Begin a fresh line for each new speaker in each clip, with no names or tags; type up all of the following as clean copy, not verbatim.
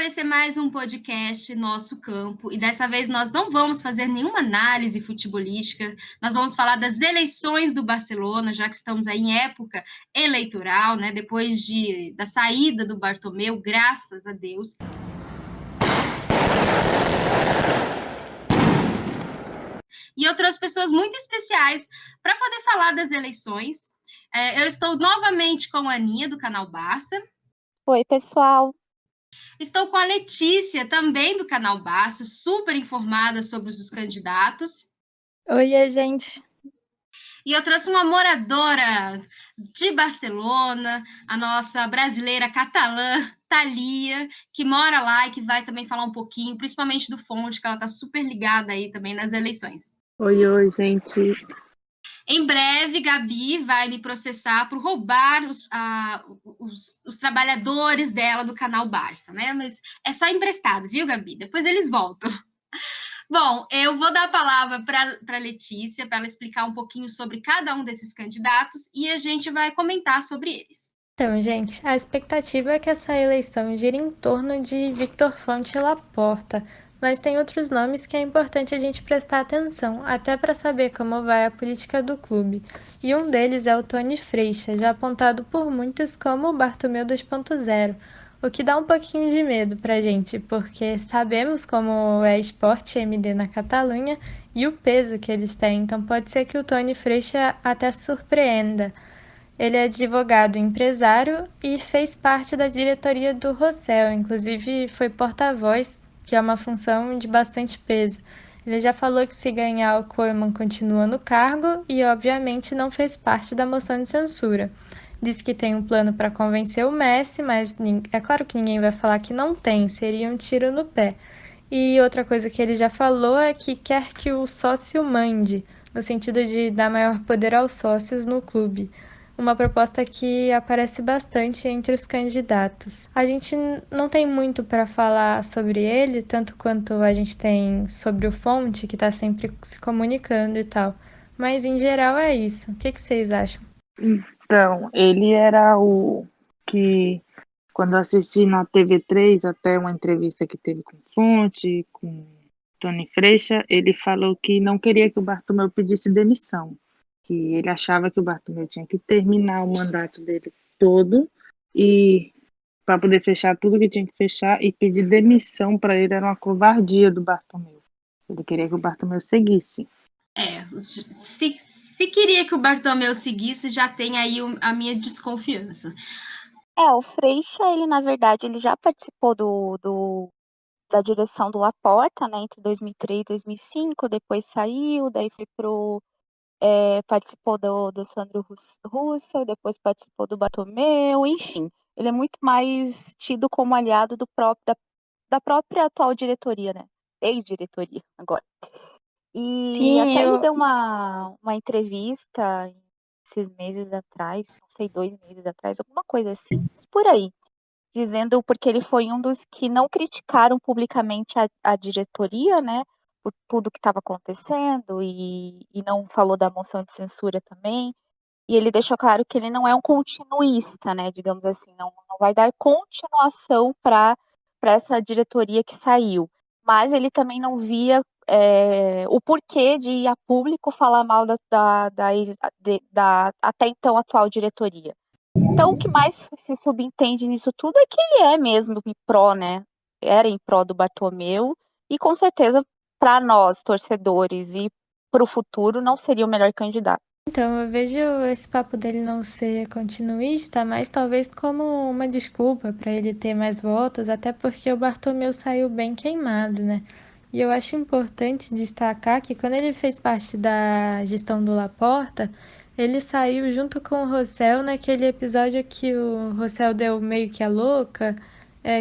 esse é mais um podcast Nosso Campo, e dessa vez nós não vamos fazer nenhuma análise futebolística, nós vamos falar das eleições do Barcelona, já que estamos aí em época eleitoral, né? Depois da saída do Bartomeu, graças a Deus. E eu trouxe pessoas muito especiais para poder falar das eleições. Eu estou novamente com a Aninha, do canal Barça.
Oi, pessoal.
Estou com a Letícia, também do canal Barça, super informada sobre os candidatos.
Oi, gente.
E eu trouxe uma moradora de Barcelona, a nossa brasileira catalã, Thalia, que mora lá e que vai também falar um pouquinho, principalmente do Fonte, que ela está super ligada aí também nas eleições.
Oi, gente.
Em breve, Gabi vai me processar por roubar os trabalhadores dela do canal Barça, né? Mas é só emprestado, viu, Gabi? Depois eles voltam. Bom, eu vou dar a palavra para a Letícia, para ela explicar um pouquinho sobre cada um desses candidatos e a gente vai comentar sobre eles.
Então, gente, a expectativa é que essa eleição gire em torno de Victor Fonte e Laporta, mas tem outros nomes que é importante a gente prestar atenção, até para saber como vai a política do clube. E um deles é o Tony Freixa, já apontado por muitos como o Bartomeu 2.0, o que dá um pouquinho de medo pra gente, porque sabemos como é Sport MD na Catalunha e o peso que eles têm, então pode ser que o Tony Freixa até surpreenda. Ele é advogado e empresário e fez parte da diretoria do Rossell, inclusive foi porta-voz, que é uma função de bastante peso. Ele já falou que se ganhar o Koeman continua no cargo e, obviamente, não fez parte da moção de censura. Diz que tem um plano para convencer o Messi, mas é claro que ninguém vai falar que não tem, seria um tiro no pé. E outra coisa que ele já falou é que quer que o sócio mande, no sentido de dar maior poder aos sócios no clube. Uma proposta que aparece bastante entre os candidatos. A gente não tem muito para falar sobre ele, tanto quanto a gente tem sobre o Fonte, que está sempre se comunicando e tal. Mas, em geral, é isso. O que vocês acham?
Então, ele era o que, quando eu assisti na TV3, até uma entrevista que teve com Fonte, com Tony Freixa, ele falou que não queria que o Bartomeu pedisse demissão, que ele achava que o Bartomeu tinha que terminar o mandato dele todo e para poder fechar tudo que tinha que fechar, e pedir demissão para ele era uma covardia do Bartomeu. Ele queria que o Bartomeu seguisse.
Se queria que o Bartomeu seguisse, já tem aí a minha desconfiança.
O Freixa, ele na verdade, ele já participou da direção do Laporta, né, entre 2003 e 2005, depois saiu, daí foi participou do Sandro Russell, depois participou do Bartomeu, enfim. Ele é muito mais tido como aliado da própria atual diretoria, né, ex-diretoria agora. E
Sim,
ele deu uma entrevista esses meses atrás, não sei, 2 meses atrás, alguma coisa assim, por aí, dizendo porque ele foi um dos que não criticaram publicamente a diretoria, né, por tudo que estava acontecendo e não falou da moção de censura também. E ele deixou claro que ele não é um continuista, né, digamos assim, não vai dar continuação para essa diretoria que saiu. Mas ele também não via o porquê de ir a público falar mal da até então atual diretoria. Então, o que mais se subentende nisso tudo é que ele é mesmo em pró, né? Era em pró do Bartomeu e com certeza para nós, torcedores, e para o futuro não seria o melhor candidato.
Então, eu vejo esse papo dele não ser continuista, mas talvez como uma desculpa para ele ter mais votos, até porque o Bartomeu saiu bem queimado, né? E eu acho importante destacar que quando ele fez parte da gestão do Laporta, ele saiu junto com o Rossell naquele episódio que o Rossell deu meio que a louca,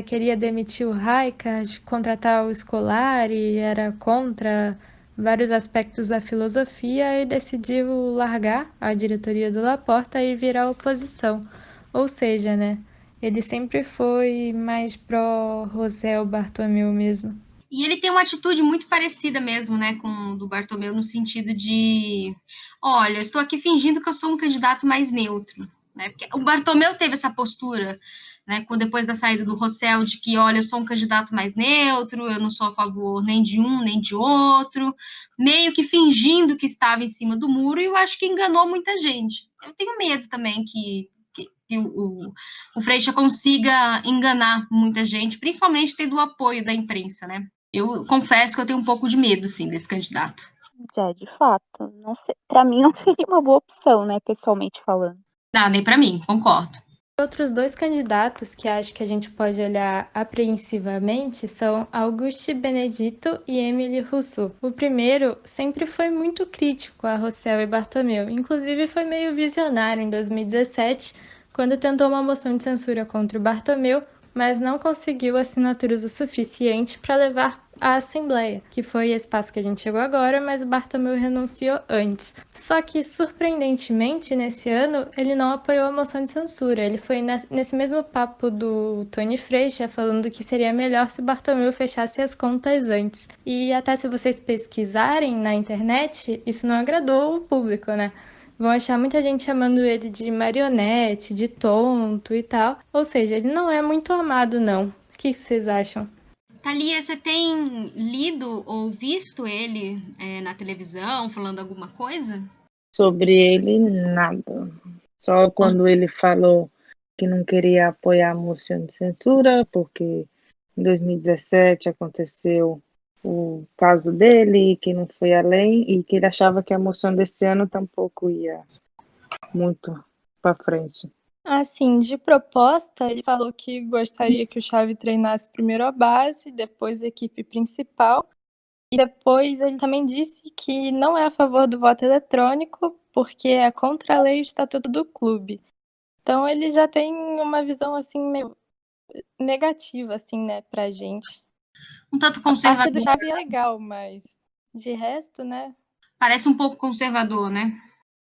queria demitir o Rijkaard, contratar o Scolari, era contra vários aspectos da filosofia e decidiu largar a diretoria do Laporta e virar oposição. Ou seja, né, ele sempre foi mais pró-Rossell Bartomeu mesmo.
E ele tem uma atitude muito parecida mesmo, né, com o do Bartomeu, no sentido de, olha, eu estou aqui fingindo que eu sou um candidato mais neutro, né, porque o Bartomeu teve essa postura né, depois da saída do Rossell, de que, olha, eu sou um candidato mais neutro, eu não sou a favor nem de um nem de outro, meio que fingindo que estava em cima do muro, e eu acho que enganou muita gente. Eu tenho medo também que o Freixo consiga enganar muita gente, principalmente tendo o apoio da imprensa, né? Eu confesso que eu tenho um pouco de medo, sim, desse candidato.
De fato, não sei, para mim não seria uma boa opção, né, pessoalmente falando.
Não, nem para mim, concordo.
Outros dois candidatos que acho que a gente pode olhar apreensivamente são Auguste Benedito e Émile Rousseau. O primeiro sempre foi muito crítico a Rossell e Bartomeu, inclusive foi meio visionário em 2017, quando tentou uma moção de censura contra o Bartomeu, mas não conseguiu assinaturas o suficiente para levar à Assembleia, que foi esse passo que a gente chegou agora, mas o Bartomeu renunciou antes. Só que, surpreendentemente, nesse ano, ele não apoiou a moção de censura. Ele foi nesse mesmo papo do Tony Freixa, falando que seria melhor se o Bartomeu fechasse as contas antes. E até se vocês pesquisarem na internet, isso não agradou o público, né? Vão achar muita gente chamando ele de marionete, de tonto e tal. Ou seja, ele não é muito amado, não. O que vocês acham?
Thalia, você tem lido ou visto ele na televisão falando alguma coisa?
Sobre ele, nada. Só quando ele falou que não queria apoiar a moção de censura, porque em 2017 aconteceu o caso dele, que não foi além, e que ele achava que a moção desse ano tampouco ia muito para frente.
Assim, de proposta, ele falou que gostaria que o Xavi treinasse primeiro a base, depois a equipe principal. E depois ele também disse que não é a favor do voto eletrônico, porque é contra a lei e o estatuto do clube. Então ele já tem uma visão assim meio negativa assim, né, pra gente.
Um tanto
A parte
conservador.
do Xavi é legal, mas de resto, né?
Parece um pouco conservador, né?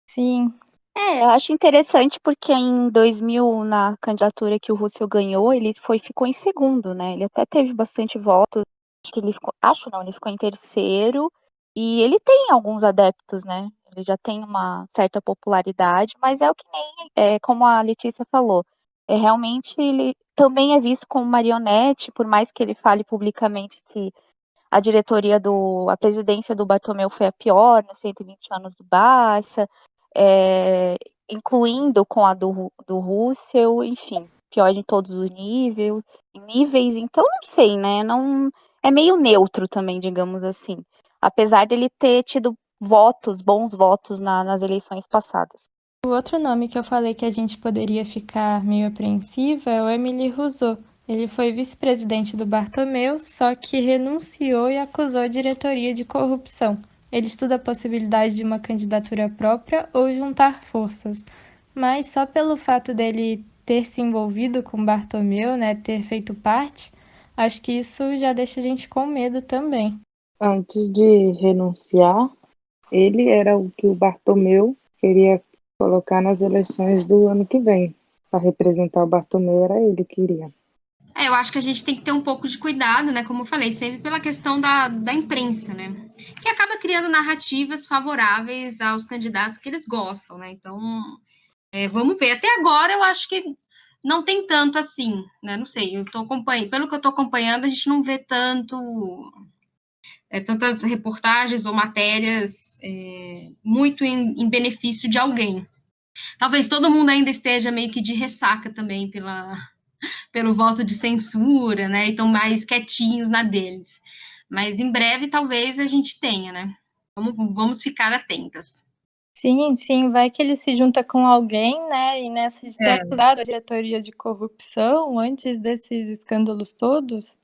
Sim.
Eu acho interessante porque em 2000, na candidatura que o Russell ganhou, ele ficou em segundo, né? Ele até teve bastante votos. Ele ficou em terceiro. E ele tem alguns adeptos, né? Ele já tem uma certa popularidade, mas é o que nem, como a Letícia falou. Realmente ele também é visto como marionete, por mais que ele fale publicamente que a presidência do Bartomeu foi a pior nos 120 anos do Barça, incluindo com a do Russell, enfim, pior em todos os níveis, então não sei, né? Não, é meio neutro também, digamos assim. Apesar dele ter tido bons votos nas eleições passadas.
O outro nome que eu falei que a gente poderia ficar meio apreensiva é o Émile Rousseau. Ele foi vice-presidente do Bartomeu, só que renunciou e acusou a diretoria de corrupção. Ele estuda a possibilidade de uma candidatura própria ou juntar forças. Mas só pelo fato dele ter se envolvido com Bartomeu, né, ter feito parte, acho que isso já deixa a gente com medo também.
Antes de renunciar, ele era o que o Bartomeu queria colocar nas eleições do ano que vem. Para representar o Bartomeu, era ele que queria.
Eu acho que a gente tem que ter um pouco de cuidado, né? Como eu falei, sempre pela questão da imprensa, né? Que acaba criando narrativas favoráveis aos candidatos que eles gostam, né? Então, vamos ver. Até agora, eu acho que não tem tanto assim, né? Não sei, eu tô acompanhando. Pelo que eu tô acompanhando, a gente não vê tantas reportagens ou matérias muito em benefício de alguém. Talvez todo mundo ainda esteja meio que de ressaca também pelo voto de censura, né? E estão mais quietinhos na deles. Mas em breve talvez a gente tenha, né? Vamos ficar atentas.
Sim, vai que ele se junta com alguém, né? E nessa de ter acusado a diretoria de corrupção antes desses escândalos todos,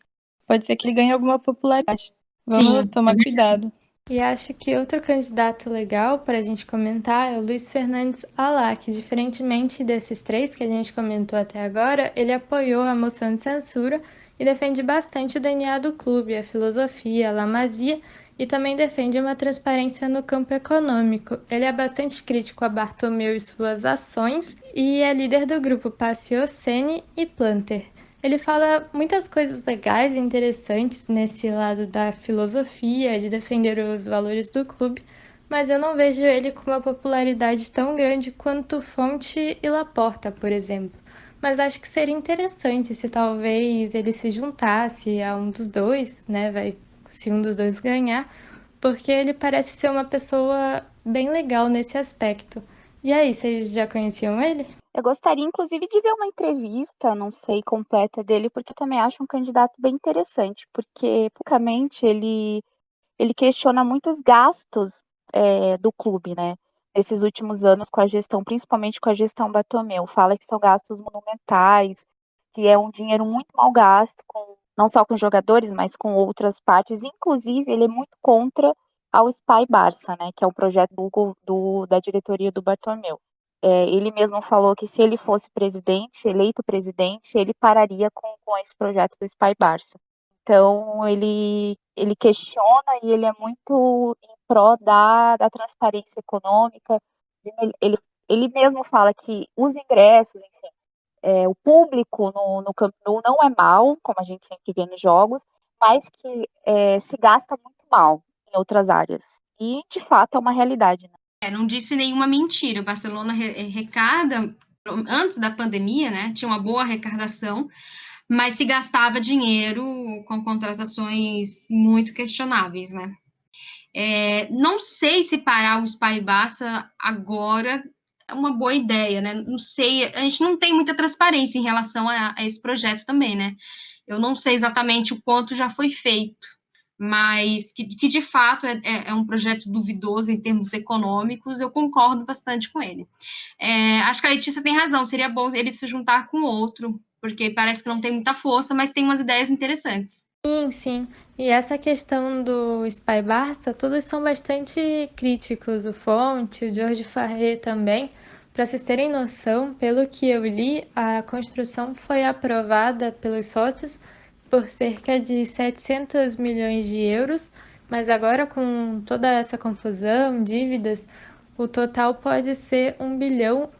pode ser que ele ganhe alguma popularidade. Vamos tomar cuidado. E acho que outro candidato legal para a gente comentar é o Luiz Fernandes Alá, que diferentemente desses três que a gente comentou até agora, ele apoiou a moção de censura e defende bastante o DNA do clube, a filosofia, a lamazia, e também defende uma transparência no campo econômico. Ele é bastante crítico a Bartomeu e suas ações e é líder do grupo Pacioceni e Planter. Ele fala muitas coisas legais e interessantes nesse lado da filosofia, de defender os valores do clube, mas eu não vejo ele com uma popularidade tão grande quanto Fonte e Laporta, por exemplo. mas acho que seria interessante se talvez ele se juntasse a um dos dois, né? Se um dos dois ganhar, porque ele parece ser uma pessoa bem legal nesse aspecto. E aí, vocês já conheciam ele?
Eu gostaria, inclusive, de ver uma entrevista, não sei, completa dele, porque eu também acho um candidato bem interessante, porque, publicamente, ele questiona muitos gastos do clube, né? Nesses últimos anos com a gestão, principalmente com a gestão Bartomeu. Fala que são gastos monumentais, que é um dinheiro muito mal gasto, não só com jogadores, mas com outras partes. Inclusive, ele é muito contra ao Spy Barça, né? Que é o projeto da diretoria do Bartomeu. Ele mesmo falou que se ele fosse presidente, eleito presidente, ele pararia com esse projeto do Spy Barça. Então, ele questiona e ele é muito em pró da transparência econômica. Ele mesmo fala que os ingressos, enfim, o público no Camp Nou não é mal, como a gente sempre vê nos jogos, mas que se gasta muito mal em outras áreas. E, de fato, é uma realidade, né?
Não disse nenhuma mentira. O Barcelona arrecada, antes da pandemia, né? Tinha uma boa arrecadação, mas se gastava dinheiro com contratações muito questionáveis, né? Não sei se parar o Spy Barça agora é uma boa ideia, né? Não sei, a gente não tem muita transparência em relação a esse projeto também, né? Eu não sei exatamente o quanto já foi feito, mas que de fato é um projeto duvidoso em termos econômicos, eu concordo bastante com ele. Acho que a Letícia tem razão, seria bom ele se juntar com outro, porque parece que não tem muita força, mas tem umas ideias interessantes.
Sim, sim. E essa questão do Spy Barça, todos são bastante críticos. O Fonte, o Jorge Farré também. Para vocês terem noção, pelo que eu li, a construção foi aprovada pelos sócios por cerca de 700 milhões de euros, mas agora com toda essa confusão, dívidas, o total pode ser 1,5 bilhão,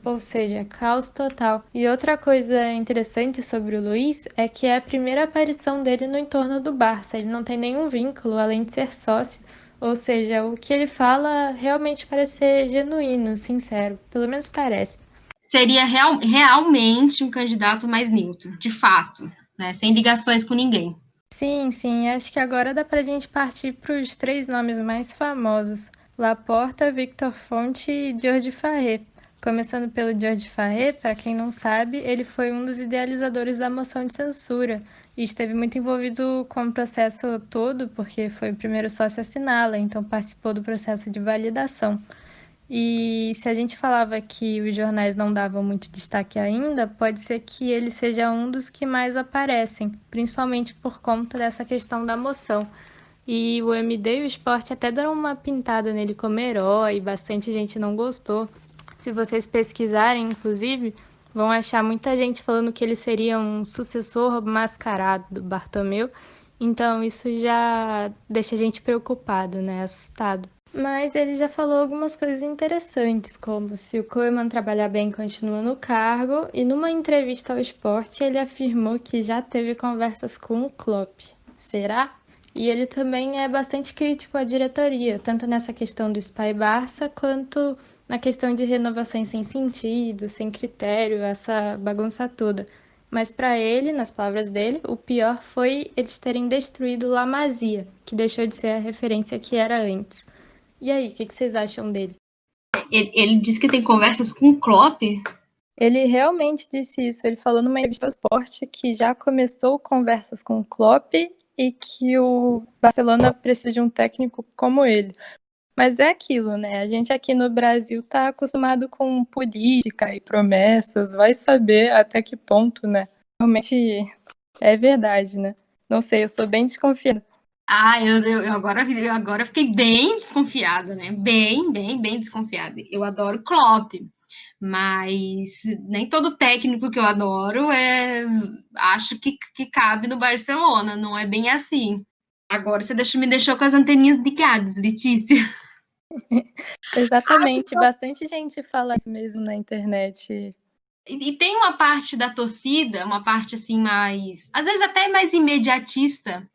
ou seja, caos total. E outra coisa interessante sobre o Luiz é que é a primeira aparição dele no entorno do Barça. Ele não tem nenhum vínculo, além de ser sócio. Ou seja, o que ele fala realmente parece ser genuíno, sincero. Pelo menos parece.
Seria realmente um candidato mais neutro, de fato, né? Sem ligações com ninguém.
Sim, sim, acho que agora dá pra gente partir para os três nomes mais famosos: Laporta, Victor Fonte e Jorge Farré. Começando pelo Jorge Farré, para quem não sabe, ele foi um dos idealizadores da moção de censura e esteve muito envolvido com o processo todo, porque foi o primeiro sócio a assiná-la, então participou do processo de validação. E se a gente falava que os jornais não davam muito destaque ainda, pode ser que ele seja um dos que mais aparecem, principalmente por conta dessa questão da moção. E o MD e o Sport até deram uma pintada nele como herói, bastante gente não gostou. Se vocês pesquisarem, inclusive, vão achar muita gente falando que ele seria um sucessor mascarado do Bartomeu. Então isso já deixa a gente preocupado, né? Assustado. Mas ele já falou algumas coisas interessantes, como se o Koeman trabalhar bem, continua no cargo, e numa entrevista ao Sport ele afirmou que já teve conversas com o Klopp. Será? E ele também é bastante crítico à diretoria, tanto nessa questão do Spy Barça, quanto na questão de renovações sem sentido, sem critério, essa bagunça toda. Mas para ele, nas palavras dele, o pior foi eles terem destruído La Masia, que deixou de ser a referência que era antes. E aí, o que vocês acham dele?
Ele disse que tem conversas com o Klopp.
Ele realmente disse isso. Ele falou numa entrevista ao Sport que já começou conversas com o Klopp e que o Barcelona precisa de um técnico como ele. Mas é aquilo, né? A gente aqui no Brasil tá acostumado com política e promessas, vai saber até que ponto, né? Realmente é verdade, né? Não sei, eu sou bem desconfiada.
Eu agora fiquei bem desconfiada, né? Bem desconfiada. Eu adoro Klopp, mas nem todo técnico que eu adoro acho que cabe no Barcelona, não é bem assim. Agora você me deixou com as anteninhas ligadas, Letícia.
Exatamente, bastante gente fala isso mesmo na internet.
E tem uma parte da torcida, uma parte assim mais, às vezes até mais imediatista,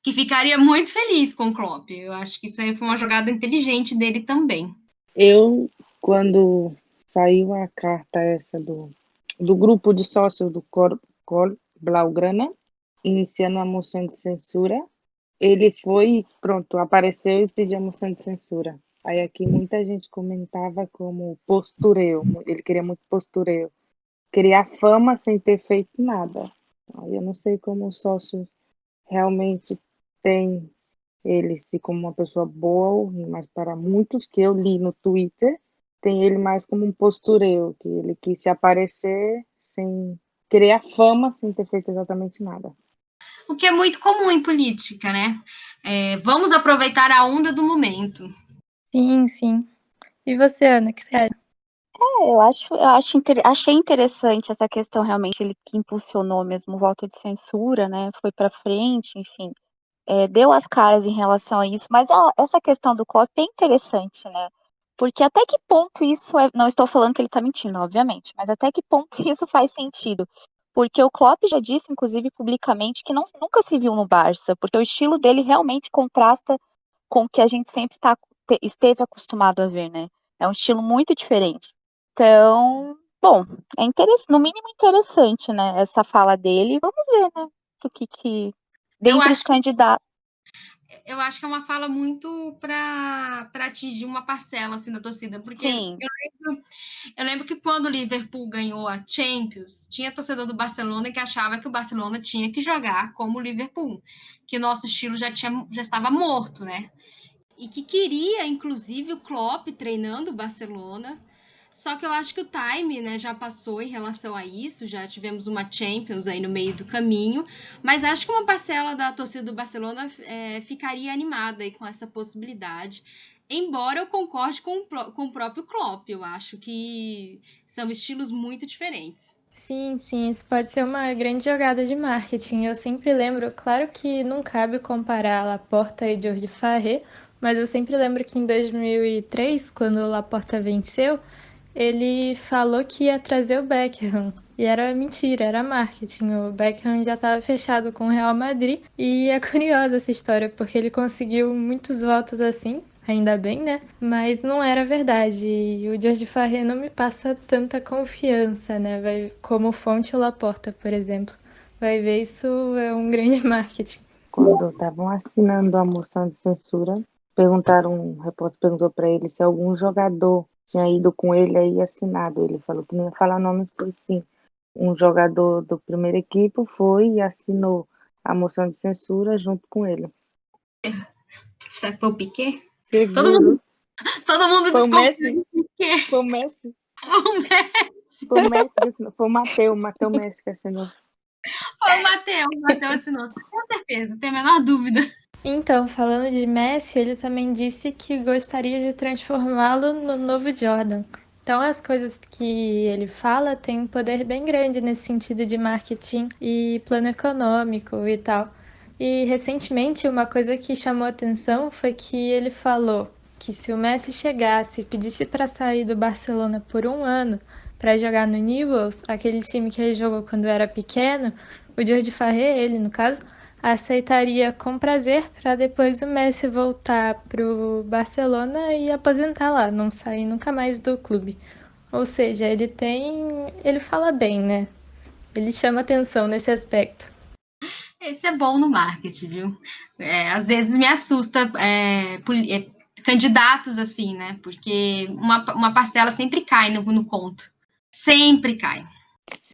que ficaria muito feliz com o Klopp. Eu acho que isso aí foi uma jogada inteligente dele também.
Eu, quando saiu a carta essa do grupo de sócios do Cor Blaugrana, iniciando uma moção de censura. Ele foi, pronto, apareceu e pediu a moção de censura. Aí aqui muita gente comentava como postureio, ele queria muito postureio, criar fama sem ter feito nada. Aí eu não sei como o sócio realmente tem ele se como uma pessoa boa ou ruim, mas para muitos que eu li no Twitter, tem ele mais como um postureio, que ele quis se aparecer sem criar fama sem ter feito exatamente nada.
O que é muito comum em política, né? Vamos aproveitar a onda do momento.
Sim, sim. E você, Ana, o que você acha?
Achei interessante essa questão realmente, ele que impulsionou mesmo o voto de censura, né? Foi para frente, enfim, deu as caras em relação a isso. Mas essa questão do Klopp é interessante, né? Porque até que ponto isso não estou falando que ele está mentindo, obviamente, mas até que ponto isso faz sentido? Porque o Klopp já disse, inclusive publicamente, que nunca se viu no Barça, porque o estilo dele realmente contrasta com o que a gente sempre esteve acostumado a ver, né? É um estilo muito diferente. Então, bom, no mínimo interessante, né, essa fala dele. Vamos ver, né, o que dentre os candidatos.
Eu acho que é uma fala muito para atingir uma parcela assim da torcida, porque
Sim.
eu lembro que quando o Liverpool ganhou a Champions, tinha torcedor do Barcelona que achava que o Barcelona tinha que jogar como o Liverpool, que o nosso estilo já estava morto, né? E que queria, inclusive, o Klopp treinando o Barcelona. Só que eu acho que o time, né, já passou em relação a isso, já tivemos uma Champions aí no meio do caminho, mas acho que uma parcela da torcida do Barcelona ficaria animada aí com essa possibilidade. Embora eu concorde com o próprio Klopp, eu acho que são estilos muito diferentes.
Sim, sim, isso pode ser uma grande jogada de marketing. Eu sempre lembro, claro que não cabe comparar Laporta e Jordi Farré, mas eu sempre lembro que em 2003, quando o Laporta venceu, ele falou que ia trazer o Beckham. E era mentira, era marketing. O Beckham já estava fechado com o Real Madrid. E é curiosa essa história, porque ele conseguiu muitos votos assim, ainda bem, né? Mas não era verdade. E o Jordi Farré não me passa tanta confiança, né? Como fonte o Laporta, por exemplo. Vai ver, isso é um grande marketing.
Quando estavam assinando a moção de censura, um repórter perguntou para ele se algum jogador tinha ido com ele aí assinado. Ele falou que não ia falar nomes, pois sim. Um jogador do primeira equipe foi e assinou a moção de censura junto com ele.
Será que foi o Piquet?
Seguro.
Todo mundo
Foi o
desconfia
Messi.
do Piquet.
Foi o Messi.
O Messi.
Foi o Messi que assinou. Foi o Matheus Messi que assinou.
Foi o Matheus assinou. Com certeza, tenho a menor dúvida.
Então, falando de Messi, ele também disse que gostaria de transformá-lo no novo Jordan. Então, as coisas que ele fala têm um poder bem grande nesse sentido de marketing e plano econômico e tal. E recentemente, uma coisa que chamou atenção foi que ele falou que se o Messi chegasse e pedisse para sair do Barcelona por um ano para jogar no Newell's, aquele time que ele jogou quando era pequeno, o Jordi Farré, ele no caso, aceitaria com prazer para depois o Messi voltar pro Barcelona e aposentar lá, não sair nunca mais do clube. Ou seja, ele fala bem, né? Ele chama atenção nesse aspecto.
Esse é bom no marketing, viu? Às vezes me assusta candidatos assim, né? Porque uma parcela sempre cai no conto. Sempre cai.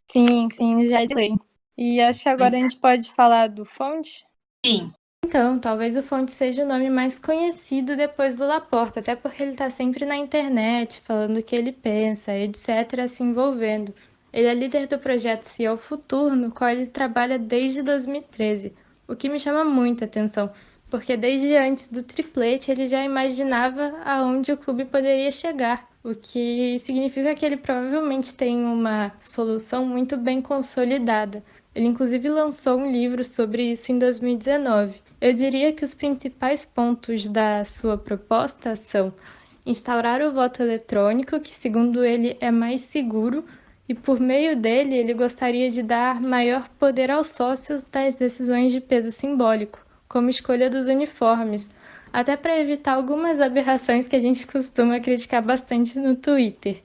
Sim, sim, já é de lei. E acho que agora a gente pode falar do Fonte?
Sim.
Então, talvez o Fonte seja o nome mais conhecido depois do Laporta, até porque ele está sempre na internet, falando o que ele pensa, etc., se envolvendo. Ele é líder do projeto CEO Futuro, no qual ele trabalha desde 2013, o que me chama muita atenção, porque desde antes do triplete ele já imaginava aonde o clube poderia chegar, o que significa que ele provavelmente tem uma solução muito bem consolidada. Ele inclusive lançou um livro sobre isso em 2019. Eu diria que os principais pontos da sua proposta são instaurar o voto eletrônico, que segundo ele é mais seguro, e por meio dele ele gostaria de dar maior poder aos sócios das decisões de peso simbólico, como escolha dos uniformes, até para evitar algumas aberrações que a gente costuma criticar bastante no Twitter.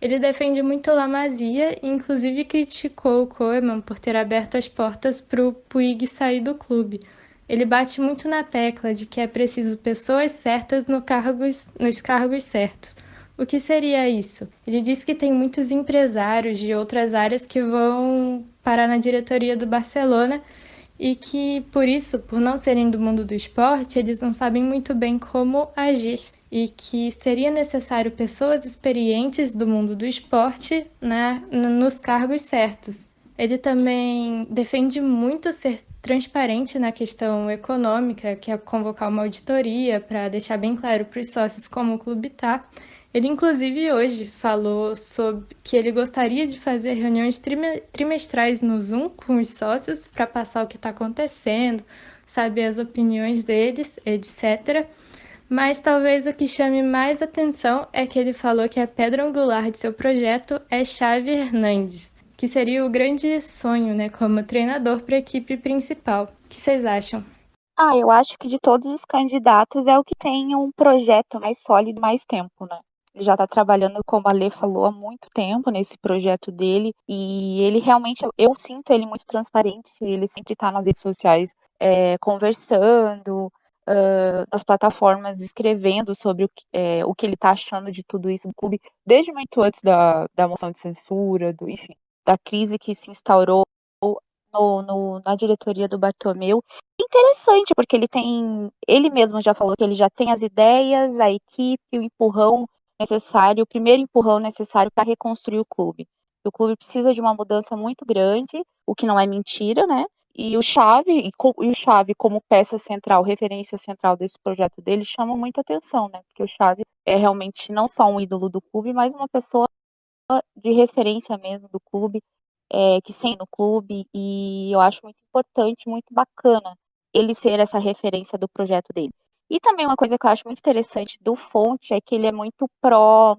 Ele defende muito La Masia e inclusive criticou o Koeman por ter aberto as portas para o Puig sair do clube. Ele bate muito na tecla de que é preciso pessoas certas nos cargos certos. O que seria isso? Ele diz que tem muitos empresários de outras áreas que vão parar na diretoria do Barcelona e que, por isso, por não serem do mundo do esporte, eles não sabem muito bem como agir e que seria necessário pessoas experientes do mundo do esporte, né, nos cargos certos. Ele também defende muito ser transparente na questão econômica, que é convocar uma auditoria para deixar bem claro para os sócios como o clube está. Ele, inclusive, hoje falou sobre que ele gostaria de fazer reuniões trimestrais no Zoom com os sócios para passar o que está acontecendo, saber as opiniões deles, etc. Mas talvez o que chame mais atenção é que ele falou que a pedra angular de seu projeto é Xavi Hernandes, que seria o grande sonho, né, como treinador para a equipe principal. O que vocês acham?
Eu acho que de todos os candidatos é o que tem um projeto mais sólido, mais tempo, né? Ele já está trabalhando, como a Lê falou, há muito tempo nesse projeto dele e ele realmente, eu sinto ele muito transparente, ele sempre está nas redes sociais conversando, nas plataformas escrevendo sobre o que ele está achando de tudo isso do clube, desde muito antes da moção de censura, enfim, da crise que se instaurou na diretoria do Bartomeu. Interessante, porque ele mesmo já falou que ele já tem as ideias, a equipe, o empurrão necessário, o primeiro empurrão necessário para reconstruir o clube. O clube precisa de uma mudança muito grande, o que não é mentira, né? E o Xavi como peça central, referência central desse projeto dele, chama muita atenção, né? Porque o Xavi é realmente não só um ídolo do clube, mas uma pessoa de referência mesmo do clube, que tem no clube, e eu acho muito importante, muito bacana ele ser essa referência do projeto dele. E também uma coisa que eu acho muito interessante do Fonte é que ele é muito pró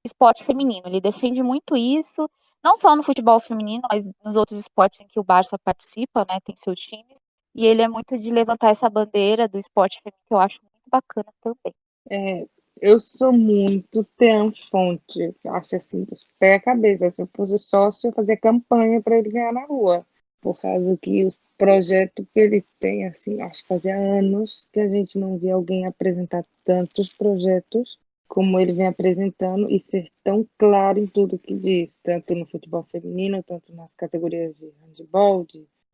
esporte feminino, ele defende muito isso, não só no futebol feminino, mas nos outros esportes em que o Barça participa, né, tem seus times, e ele é muito de levantar essa bandeira do esporte feminino, que eu acho muito bacana também.
Eu sou muito Team Fonte, eu acho assim, dos pés à cabeça. Se eu fosse sócio, eu fazia campanha para ele ganhar na rua, por causa que os projetos que ele tem, assim, acho que fazia anos que a gente não via alguém apresentar tantos projetos como ele vem apresentando e ser tão claro em tudo que diz, tanto no futebol feminino, tanto nas categorias de handebol,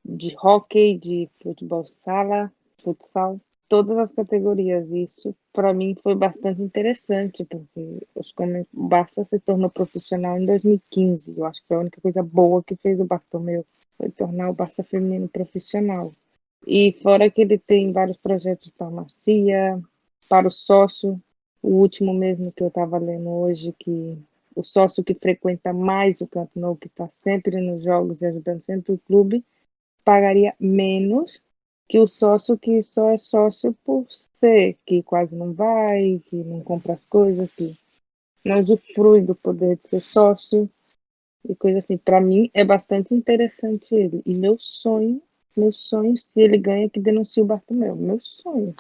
de hóquei, de futebol sala, futsal, todas as categorias. Isso, para mim, foi bastante interessante, porque o Barça se tornou profissional em 2015. Eu acho que foi a única coisa boa que fez o Bartomeu, foi tornar o Barça feminino profissional. E fora que ele tem vários projetos de farmácia, para o sócio, o último mesmo que eu estava lendo hoje, que o sócio que frequenta mais o Camp Nou, que está sempre nos jogos e ajudando sempre o clube, pagaria menos que o sócio que só é sócio por ser, que quase não vai, que não compra as coisas, que não usufrui do poder de ser sócio e coisa assim. Para mim é bastante interessante ele. E meu sonho, se ele ganha, é que denuncie o Bartomeu. Meu sonho.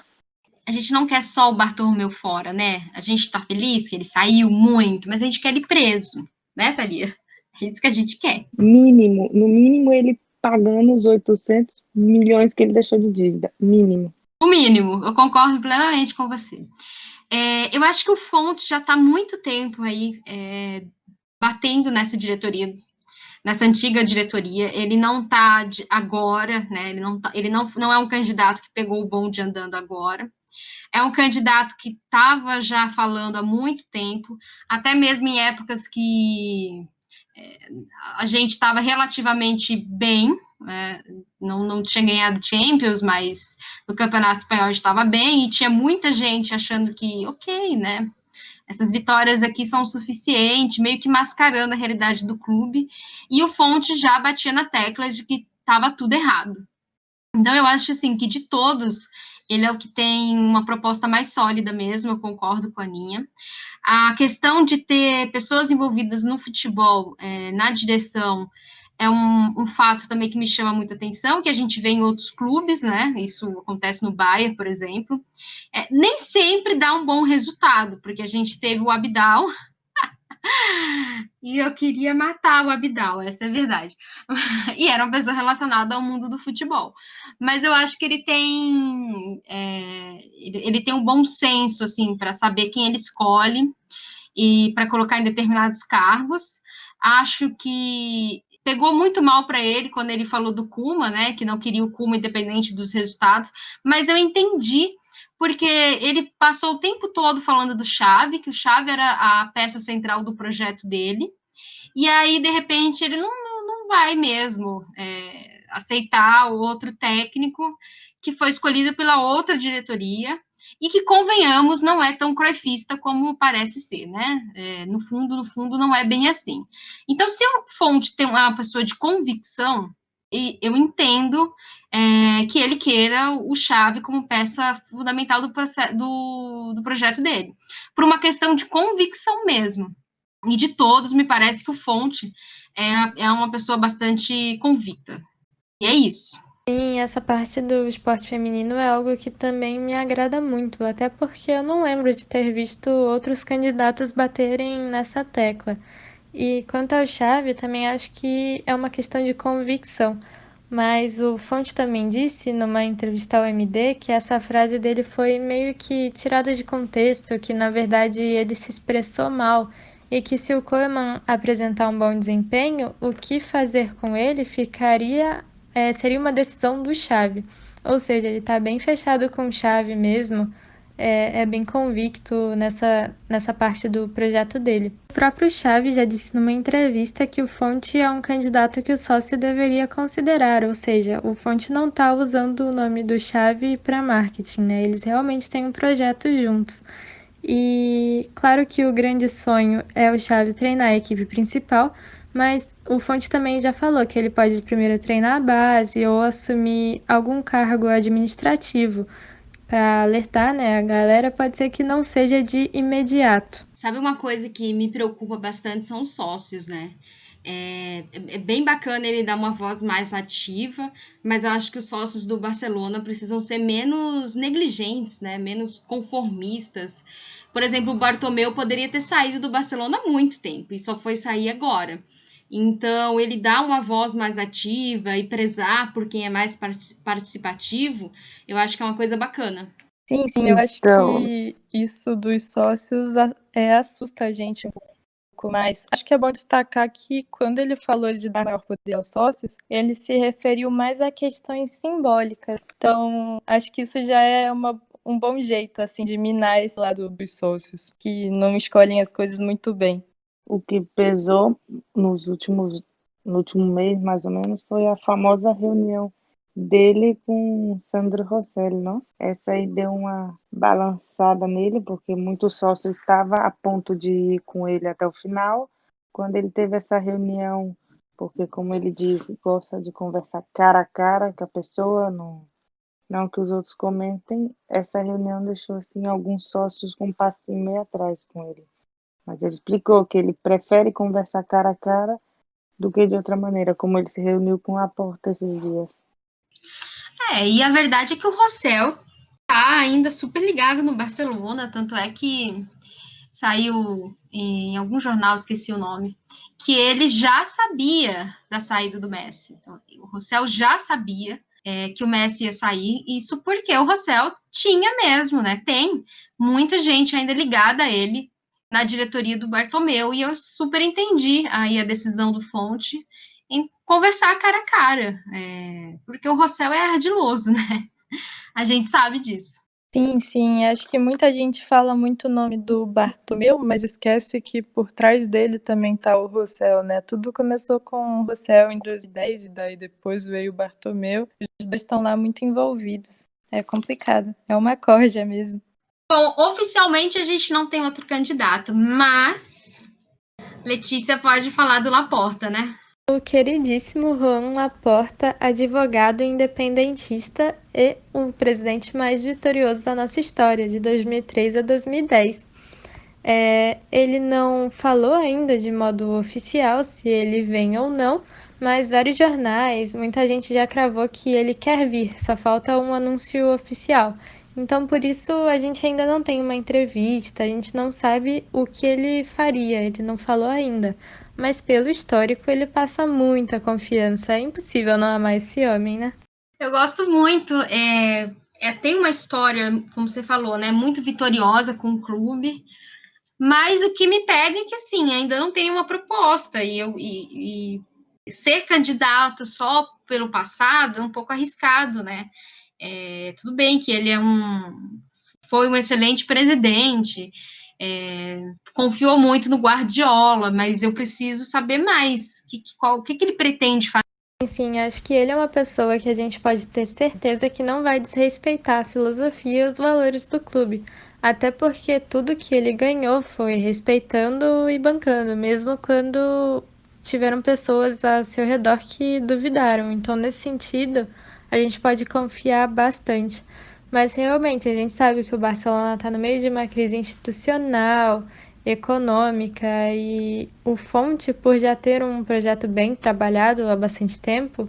A gente não quer só o Bartolomeu fora, né? A gente tá feliz que ele saiu muito, mas a gente quer ele preso, né, Thalia? É isso que a gente quer.
Mínimo, no mínimo ele pagando os 800 milhões que ele deixou de dívida. Mínimo.
O mínimo, eu concordo plenamente com você. Eu acho que o Fonte já está há muito tempo aí batendo nessa diretoria, nessa antiga diretoria. Ele não está agora, né? Ele não é um candidato que pegou o bonde andando agora. É um candidato que estava já falando há muito tempo, até mesmo em épocas que a gente estava relativamente bem, não tinha ganhado Champions, mas no Campeonato Espanhol estava bem, e tinha muita gente achando que, ok, né, essas vitórias aqui são suficientes, meio que mascarando a realidade do clube, e o Fonte já batia na tecla de que estava tudo errado. Então, eu acho, assim, que de todos, ele é o que tem uma proposta mais sólida mesmo, eu concordo com a Aninha. A questão de ter pessoas envolvidas no futebol, na direção, é um fato também que me chama muita atenção, que a gente vê em outros clubes, né? Isso acontece no Bayern, por exemplo. Nem sempre dá um bom resultado, porque a gente teve o Abidal, E eu queria matar o Abidal, essa é a verdade. E era uma pessoa relacionada ao mundo do futebol. Mas eu acho que ele tem um bom senso, assim, para saber quem ele escolhe e para colocar em determinados cargos. Acho que pegou muito mal para ele quando ele falou do Kuma, né? Que não queria o Kuma independente dos resultados, mas eu entendi porque ele passou o tempo todo falando do Xavi, que o Xavi era a peça central do projeto dele, e aí, de repente, ele não vai mesmo aceitar o outro técnico que foi escolhido pela outra diretoria e que, convenhamos, não é tão cruyffista como parece ser, né? No fundo, não é bem assim. Então, se o Fonte tem uma pessoa de convicção, e eu entendo que ele queira o Xavi como peça fundamental do projeto dele, por uma questão de convicção mesmo. E de todos, me parece que o Fonte é uma pessoa bastante convicta. E é isso.
Sim, essa parte do esporte feminino é algo que também me agrada muito, até porque eu não lembro de ter visto outros candidatos baterem nessa tecla. E quanto ao Xavi, também acho que é uma questão de convicção. Mas o Fonte também disse numa entrevista ao MD que essa frase dele foi meio que tirada de contexto, que na verdade ele se expressou mal e que se o Koeman apresentar um bom desempenho, o que fazer com ele seria uma decisão do Xavi. Ou seja, ele está bem fechado com o Xavi mesmo, é bem convicto nessa parte do projeto dele. O próprio Xavi já disse numa entrevista que o Fonte é um candidato que o sócio deveria considerar, ou seja, o Fonte não está usando o nome do Xavi para marketing, né? Eles realmente têm um projeto juntos. E claro que o grande sonho é o Xavi treinar a equipe principal, mas o Fonte também já falou que ele pode primeiro treinar a base ou assumir algum cargo administrativo para alertar, né, a galera, pode ser que não seja de imediato.
Sabe uma coisa que me preocupa bastante são os sócios, né? É bem bacana ele dar uma voz mais ativa, mas eu acho que os sócios do Barcelona precisam ser menos negligentes, né? Menos conformistas. Por exemplo, o Bartomeu poderia ter saído do Barcelona há muito tempo e só foi sair agora. Então, ele dá uma voz mais ativa e prezar por quem é mais participativo, eu acho que é uma coisa bacana.
Sim, eu acho
Então,
que isso dos sócios assusta a gente um pouco, mas acho que é bom destacar que quando ele falou de dar maior poder aos sócios, ele se referiu mais a questões simbólicas. Então, acho que isso já é um bom jeito, assim, de minar esse lado dos sócios, que não escolhem as coisas muito bem.
o que pesou no último mês, mais ou menos, foi a famosa reunião dele com Sandro Rosselli, não? Essa aí deu uma balançada nele, porque muitos sócios estavam a ponto de ir com ele até o final, quando ele teve essa reunião, porque, como ele diz, gosta de conversar cara a cara com a pessoa, não que os outros comentem. Essa reunião deixou, assim, alguns sócios com um passinho meio atrás com ele. Mas ele explicou que ele prefere conversar cara a cara do que de outra maneira, como ele se reuniu com a Porta esses dias.
E a verdade é que o Rossell tá ainda super ligado no Barcelona, tanto é que saiu em algum jornal, esqueci o nome, que ele já sabia da saída do Messi. Então, o Rossell já sabia que o Messi ia sair, isso porque o Rossell tinha mesmo, né? Tem muita gente ainda ligada a ele na diretoria do Bartomeu, e eu super entendi aí a decisão do Fonte em conversar cara a cara, porque o Rossell é ardiloso, né? A gente sabe disso.
Sim, acho que muita gente fala muito o nome do Bartomeu, mas esquece que por trás dele também tá o Rossell, né? Tudo começou com o Rossell em 2010 e daí depois veio o Bartomeu. Os dois estão lá muito envolvidos. É complicado, é uma corja mesmo.
Bom, oficialmente a gente não tem outro candidato, mas Letícia pode falar do Laporta, né?
O queridíssimo Joan Laporta, advogado independentista e o presidente mais vitorioso da nossa história, de 2003 a 2010. Ele não falou ainda de modo oficial se ele vem ou não, mas vários jornais, muita gente já cravou que ele quer vir, só falta um anúncio oficial. Então, por isso, a gente ainda não tem uma entrevista, a gente não sabe o que ele faria, ele não falou ainda. Mas pelo histórico, ele passa muita confiança. É impossível não amar esse homem, né?
Eu gosto muito, tem uma história, como você falou, né, muito vitoriosa com o clube, mas o que me pega é que, assim, ainda não tem uma proposta, e ser candidato só pelo passado é um pouco arriscado, né? Tudo bem que ele foi um excelente presidente, confiou muito no Guardiola, mas eu preciso saber mais, o que ele pretende fazer.
Sim, acho que ele é uma pessoa que a gente pode ter certeza que não vai desrespeitar a filosofia e os valores do clube. Até porque tudo que ele ganhou foi respeitando e bancando, mesmo quando tiveram pessoas ao seu redor que duvidaram. Então, nesse sentido, a gente pode confiar bastante. Mas realmente, a gente sabe que o Barcelona está no meio de uma crise institucional, econômica, e o Fonte, por já ter um projeto bem trabalhado há bastante tempo,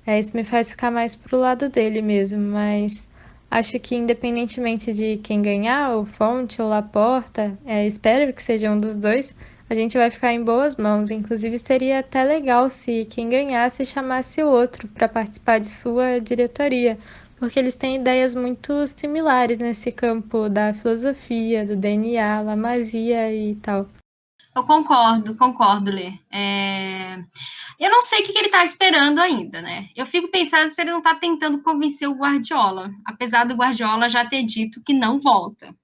isso me faz ficar mais pro lado dele mesmo, mas acho que independentemente de quem ganhar, o Fonte ou Laporta, espero que seja um dos dois, a gente vai ficar em boas mãos. Inclusive, seria até legal se quem ganhasse chamasse o outro para participar de sua diretoria, porque eles têm ideias muito similares nesse campo da filosofia, do DNA, La Masia e tal.
Eu concordo, Lê. Eu não sei o que ele está esperando ainda, né? Eu fico pensando se ele não está tentando convencer o Guardiola, apesar do Guardiola já ter dito que não volta.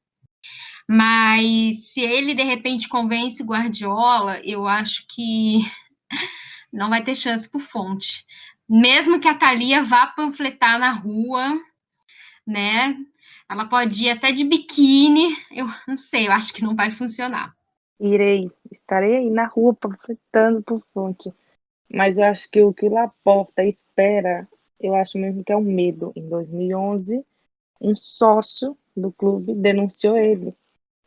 Mas se ele, de repente, convence o Guardiola, eu acho que não vai ter chance por Fonte. Mesmo que a Thalia vá panfletar na rua, né? Ela pode ir até de biquíni, eu não sei, eu acho que não vai funcionar.
Estarei aí na rua panfletando por Fonte. Mas eu acho que o que o Laporta espera, eu acho mesmo que é um medo. Em 2011, um sócio do clube denunciou ele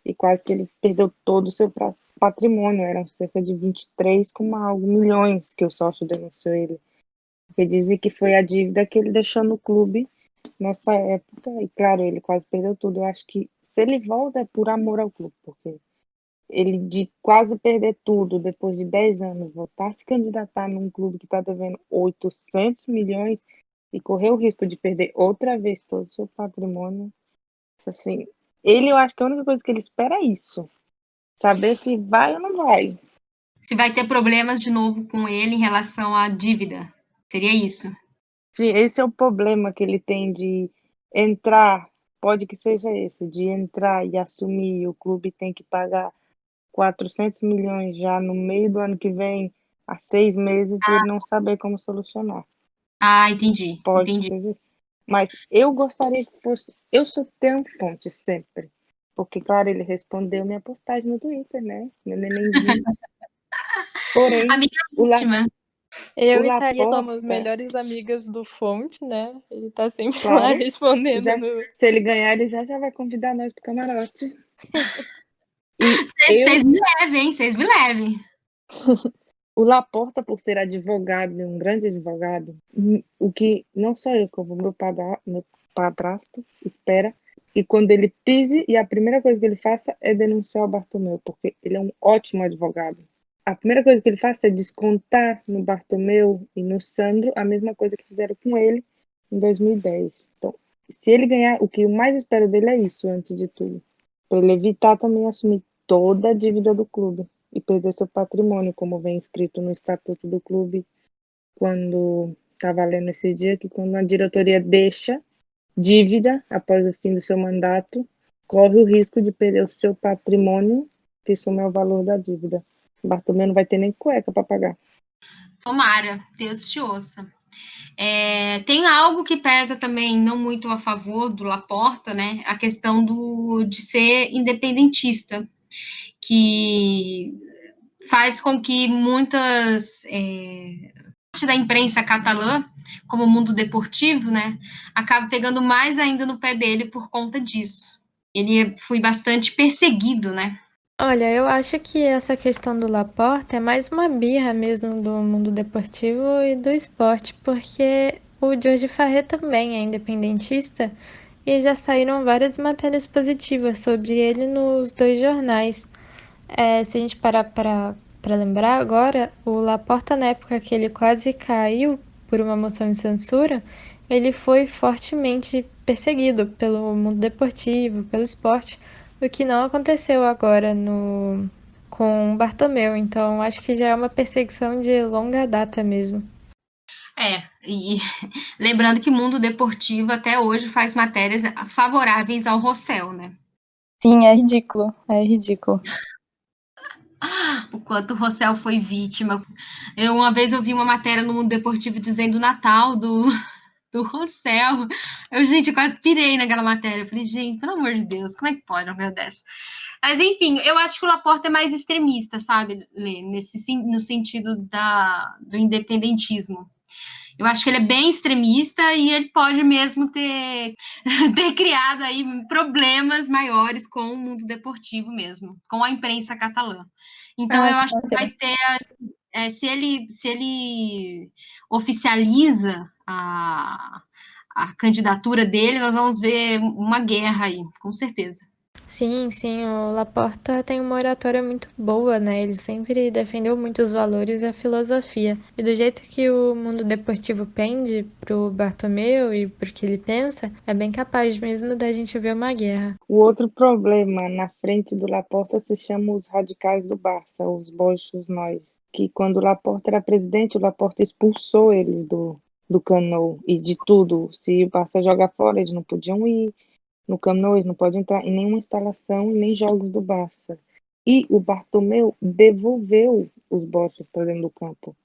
e quase que ele perdeu todo o seu patrimônio. Eram cerca de 23 com algo milhões que o sócio denunciou ele. Porque dizem que foi a dívida que ele deixou no clube nessa época. E claro, ele quase perdeu tudo. Eu acho que se ele volta é por amor ao clube, porque ele de quase perder tudo depois de 10 anos, voltar a se candidatar num clube que está devendo 800 milhões e correr o risco de perder outra vez todo o seu patrimônio, assim, eu acho que a única coisa que ele espera é isso, saber se vai ou não vai.
Se vai ter problemas de novo com ele em relação à dívida, seria isso?
Sim, esse é o problema que ele tem de entrar, pode que seja esse, de entrar e assumir, o clube tem que pagar 400 milhões já no meio do ano que vem, há 6 meses, e ele não saber como solucionar.
Entendi.
Pode ser isso. Mas eu gostaria que fosse. Eu sou tão Fonte sempre. Porque, claro, ele respondeu minha postagem no Twitter, né? Meu nenenzinho. Porém,
Amiga
o
íntima.
Eu
o
e Thalia somos
Laporta,
melhores amigas do Fonte, né? Ele tá sempre lá
claro,
respondendo no.
se ele ganhar, ele já vai convidar nós pro camarote. E
Vocês me levem, hein? Vocês me levem.
o Laporta, por ser advogado, um grande advogado, o que não só eu, como meu padrasto, espera que quando ele pise e a primeira coisa que ele faça é denunciar o Bartomeu, porque ele é um ótimo advogado. A primeira coisa que ele faz é descontar no Bartomeu e no Sandro a mesma coisa que fizeram com ele em 2010. Então, se ele ganhar, o que eu mais espero dele é isso, antes de tudo. Para ele evitar também assumir toda a dívida do clube e perder seu patrimônio, como vem escrito no estatuto do clube, quando estava lendo esse dia, que quando a diretoria deixa dívida após o fim do seu mandato, corre o risco de perder o seu patrimônio, que soma o valor da dívida. O Bartomeu não vai ter nem cueca para pagar.
Tomara, Deus te ouça. Tem algo que pesa também não muito a favor do Laporta, né? A questão de ser independentista, que faz com que muitas parte da imprensa catalã, como o mundo deportivo, né, acabe pegando mais ainda no pé dele por conta disso. Ele foi bastante perseguido, né?
Olha, eu acho que essa questão do Laporta é mais uma birra mesmo do mundo deportivo e do esporte, porque o Jorge Farré também é independentista e já saíram várias matérias positivas sobre ele nos dois jornais. Se a gente parar para lembrar agora, o Laporta, na época que ele quase caiu por uma moção de censura, ele foi fortemente perseguido pelo mundo deportivo, pelo esporte, o que não aconteceu agora com o Bartomeu. Então, acho que já é uma perseguição de longa data mesmo.
E lembrando que o mundo deportivo até hoje faz matérias favoráveis ao Rossell, né?
Sim, é ridículo, é ridículo.
O quanto o Rossell foi vítima. Uma vez eu vi uma matéria no Mundo Deportivo dizendo o Natal do Rossell. Gente, eu quase pirei naquela matéria. Eu falei, gente, pelo amor de Deus, como é que pode uma coisa dessa? Mas, enfim, eu acho que o Laporta é mais extremista, sabe, Lê? No sentido do independentismo. Eu acho que ele é bem extremista e ele pode mesmo ter criado aí problemas maiores com o mundo deportivo mesmo, com a imprensa catalã. Então, eu acho que vai ter, se ele oficializa a candidatura dele, nós vamos ver uma guerra aí, com certeza.
Sim, o Laporta tem uma oratória muito boa, né? Ele sempre defendeu muito os valores e a filosofia. E do jeito que o mundo deportivo pende pro Bartomeu e pro que ele pensa, é bem capaz mesmo da gente ver uma guerra.
O outro problema na frente do Laporta se chama os radicais do Barça, os Boixos Nós, que quando o Laporta era presidente, o Laporta expulsou eles do Camp Nou e de tudo. Se o Barça jogar fora, eles não podiam ir. No Camp Nou, eles não podem entrar em nenhuma instalação e nem jogos do Barça. E o Bartomeu devolveu os Boixos para dentro do campo.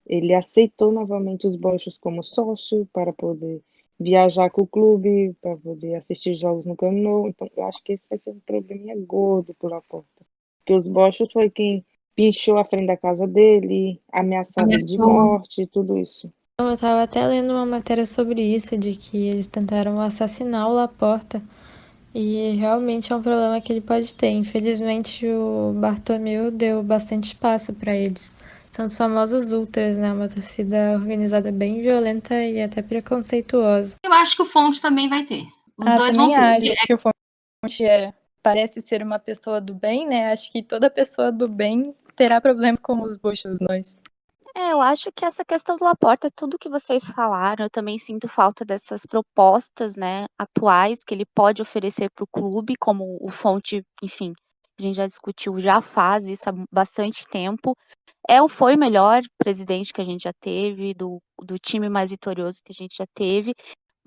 Ele aceitou novamente os Boixos como sócio para poder viajar com o clube, para poder assistir jogos no Camp Nou. Então, eu acho que esse vai ser um probleminha gordo para o Laporta. Porque os Boixos foi quem pinchou a frente da casa dele, ameaçava ele de morte, tudo isso.
Eu estava até lendo uma matéria sobre isso, de que eles tentaram assassinar o Laporta. E realmente é um problema que ele pode ter. Infelizmente, o Bartomeu deu bastante espaço para eles. São os famosos ultras, né? Uma torcida organizada bem violenta e até preconceituosa.
Eu acho que o Fonte também vai ter. Os dois
também
vão ter.
acho que o Fonte parece ser uma pessoa do bem, né? Acho que toda pessoa do bem terá problemas com os Boixos Nós.
Eu acho que essa questão do Laporta, tudo que vocês falaram, eu também sinto falta dessas propostas, né, atuais que ele pode oferecer para o clube, como o Fonte, enfim, a gente já discutiu, já faz isso há bastante tempo. Foi o melhor presidente que a gente já teve, do time mais vitorioso que a gente já teve,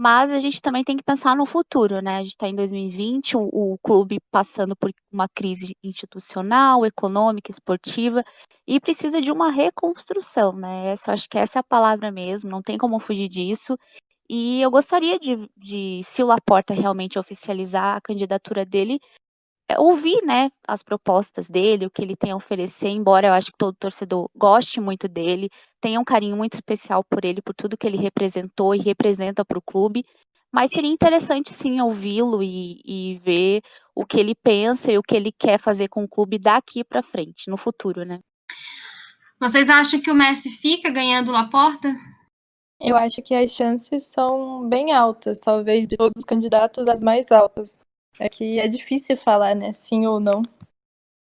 mas a gente também tem que pensar no futuro, né? A gente está em 2020, o clube passando por uma crise institucional, econômica, esportiva, e precisa de uma reconstrução, né? Acho que essa é a palavra mesmo, não tem como fugir disso. E eu gostaria se o Laporta realmente oficializar a candidatura dele, ouvir, né, as propostas dele, o que ele tem a oferecer, embora eu acho que todo torcedor goste muito dele, tenha um carinho muito especial por ele, por tudo que ele representou e representa para o clube, mas seria interessante sim ouvi-lo e ver o que ele pensa e o que ele quer fazer com o clube daqui para frente, no futuro, né?
Vocês acham que o Messi fica ganhando o Laporta?
Eu acho que as chances são bem altas, talvez de todos os candidatos as mais altas. É que é difícil falar, né, sim ou não.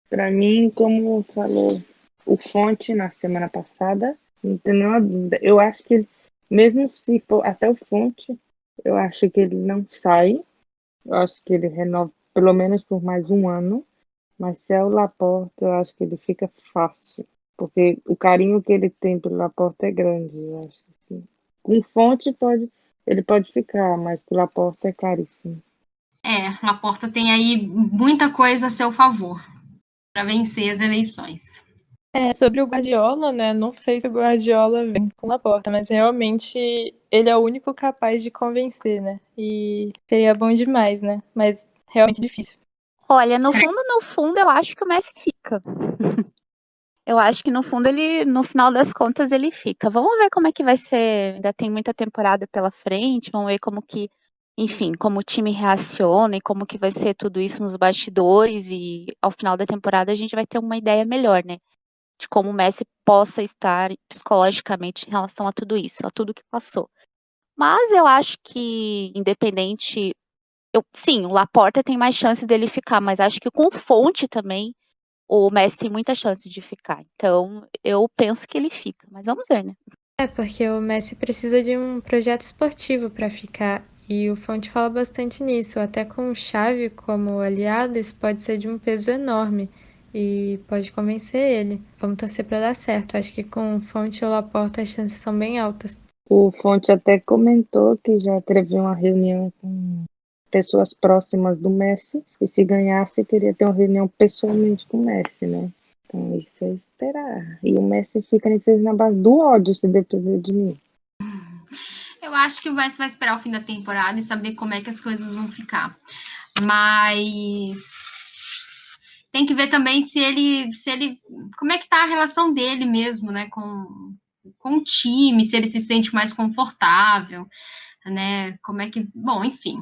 Para mim, como falou o Fonte na semana passada, não tem nenhuma dúvida. Eu acho que, mesmo se for até o Fonte, eu acho que ele não sai. Eu acho que ele renova pelo menos por mais um ano. Mas se é o Laporta, eu acho que ele fica fácil. Porque o carinho que ele tem pelo Laporta é grande. Eu acho que com Fonte ele pode ficar, mas o Laporta é caríssimo.
Laporta tem aí muita coisa a seu favor para vencer as eleições.
Sobre o Guardiola, né? Não sei se o Guardiola vem com a porta, mas realmente ele é o único capaz de convencer, né? E seria bom demais, né? Mas realmente difícil.
Olha, no fundo, eu acho que o Messi fica. Eu acho que no fundo no final das contas, ele fica. Vamos ver como é que vai ser. Ainda tem muita temporada pela frente. Vamos ver como que, enfim, como o time reaciona e como que vai ser tudo isso nos bastidores. E ao final da temporada a gente vai ter uma ideia melhor, né? De como o Messi possa estar psicologicamente em relação a tudo isso, a tudo que passou. Mas eu acho que, independente Sim, o Laporta tem mais chance dele ficar, mas acho que com Fonte também o Messi tem muita chance de ficar. Então, eu penso que ele fica, mas vamos ver, né?
É, porque o Messi precisa de um projeto esportivo para ficar, e o Fonte fala bastante nisso. Até com o Xavi como aliado, isso pode ser de um peso enorme e pode convencer ele. Vamos torcer para dar certo. Acho que com o Fonte ou Laporta as chances são bem altas.
O Fonte até comentou que já teve uma reunião com pessoas próximas do Messi, e se ganhasse, queria ter uma reunião pessoalmente com o Messi, né? Então, isso é esperar. E o Messi fica na base do ódio, se depender de mim.
Eu acho que o Messi vai esperar o fim da temporada e saber como é que as coisas vão ficar. Mas tem que ver também se ele, como é que tá a relação dele mesmo, né, com o time, se ele se sente mais confortável, né, como é que, bom, enfim.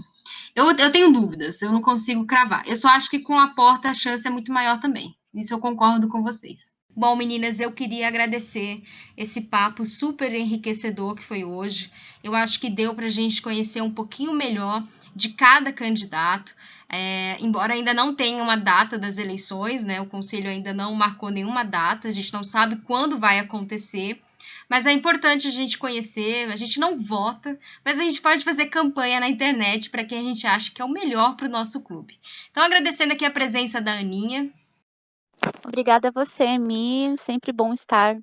Eu tenho dúvidas, eu não consigo cravar. Eu só acho que com a Porta a chance é muito maior também. Isso eu concordo com vocês. Bom, meninas, eu queria agradecer esse papo super enriquecedor que foi hoje. Eu acho que deu para a gente conhecer um pouquinho melhor de cada candidato. Embora ainda não tenha uma data das eleições, né? O Conselho ainda não marcou nenhuma data, a gente não sabe quando vai acontecer. Mas é importante a gente conhecer, a gente não vota, mas a gente pode fazer campanha na internet para quem a gente acha que é o melhor para o nosso clube. Então, agradecendo aqui a presença da Aninha.
Obrigada a você, Mi. Sempre bom estar.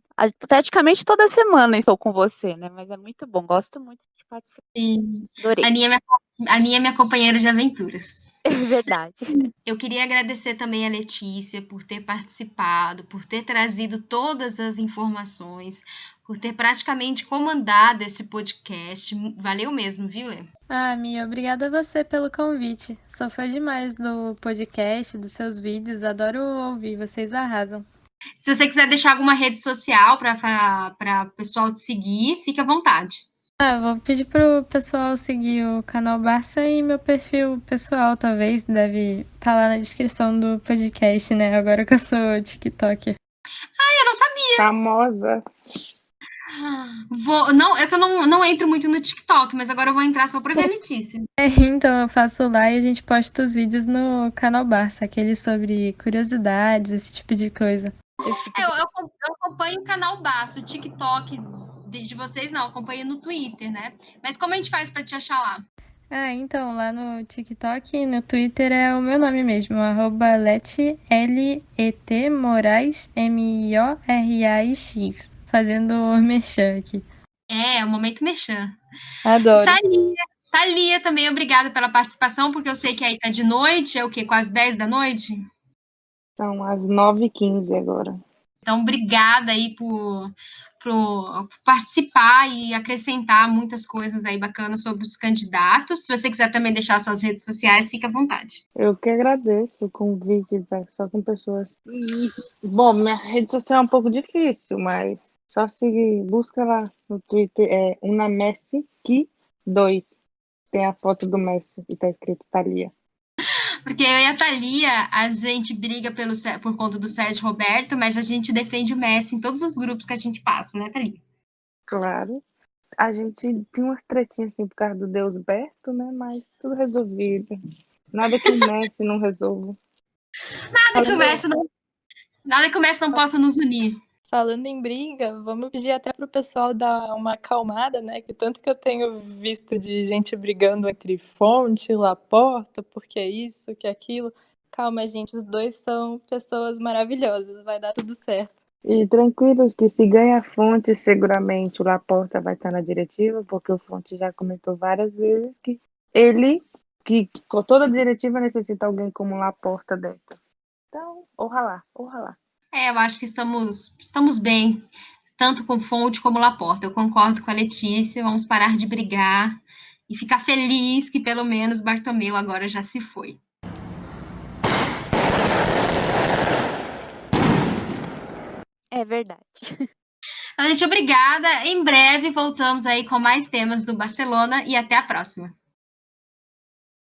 Praticamente toda semana estou com você, né? Mas é muito bom. Gosto muito de participar.
Sim.
Adorei.
A Aninha é minha companheira de aventuras.
É verdade.
Eu queria agradecer também a Letícia por ter participado, por ter trazido todas as informações, por ter praticamente comandado esse podcast. Valeu mesmo, viu, Lê?
Ah, Mia, obrigada a você pelo convite. Sou fã demais do podcast, dos seus vídeos, adoro ouvir, vocês arrasam.
Se você quiser deixar alguma rede social para o pessoal te seguir, fique à vontade.
Vou pedir pro pessoal seguir o canal Barça e meu perfil pessoal, talvez, deve estar lá na descrição do podcast, né? Agora que eu sou TikToker.
Eu não sabia.
Famosa.
É que eu não entro muito no TikTok, mas agora eu vou entrar só para ver a Letícia.
Então eu faço lá e a gente posta os vídeos no canal Barça, aqueles sobre curiosidades, esse tipo de coisa.
Eu acompanho o canal Barça, o TikTok de vocês não, acompanho no Twitter, né? Mas como a gente faz para te achar lá?
Então, lá no TikTok e no Twitter é o meu nome mesmo, @Leti, L-E-T, Moraes, M-I-O-R-A-I-X, fazendo o merchan aqui.
É o momento merchan.
Adoro.
Thalia também, obrigada pela participação, porque eu sei que aí tá de noite, é o quê? Quase 10 da noite?
São as 9h15 agora.
Então, obrigada aí por participar e acrescentar muitas coisas aí bacanas sobre os candidatos. Se você quiser também deixar suas redes sociais, fique à vontade.
Eu que agradeço o convite, tá? Só com pessoas. Bom, minha rede social é um pouco difícil, mas só seguir, busca lá no Twitter, Una Messi que 2. Tem a foto do Messi e tá escrito Thalia.
Porque eu e a Thalia, a gente briga por conta do Sérgio Roberto, mas a gente defende o Messi em todos os grupos que a gente passa, né, Thalia?
Claro. A gente tem umas tretinhas assim por causa do Deus Berto, né? Mas tudo resolvido. Nada que o Messi não resolva.
Nada que o Messi não possa nos unir.
Falando em briga, vamos pedir até pro pessoal dar uma acalmada, né? Que tanto que eu tenho visto de gente brigando entre Fonte e Laporta, porque é isso, que é aquilo. Calma, gente, os dois são pessoas maravilhosas, vai dar tudo certo.
E tranquilos que se ganha a Fonte, seguramente o Laporta vai estar na diretiva, porque o Fonte já comentou várias vezes que que com toda a diretiva necessita alguém como Laporta dentro. Então, orra lá.
Eu acho que estamos bem, tanto com Fonte como Laporta. Eu concordo com a Letícia, vamos parar de brigar e ficar feliz que pelo menos Bartomeu agora já se foi.
É verdade.
Então, gente, obrigada. Em breve voltamos aí com mais temas do Barcelona e até a próxima.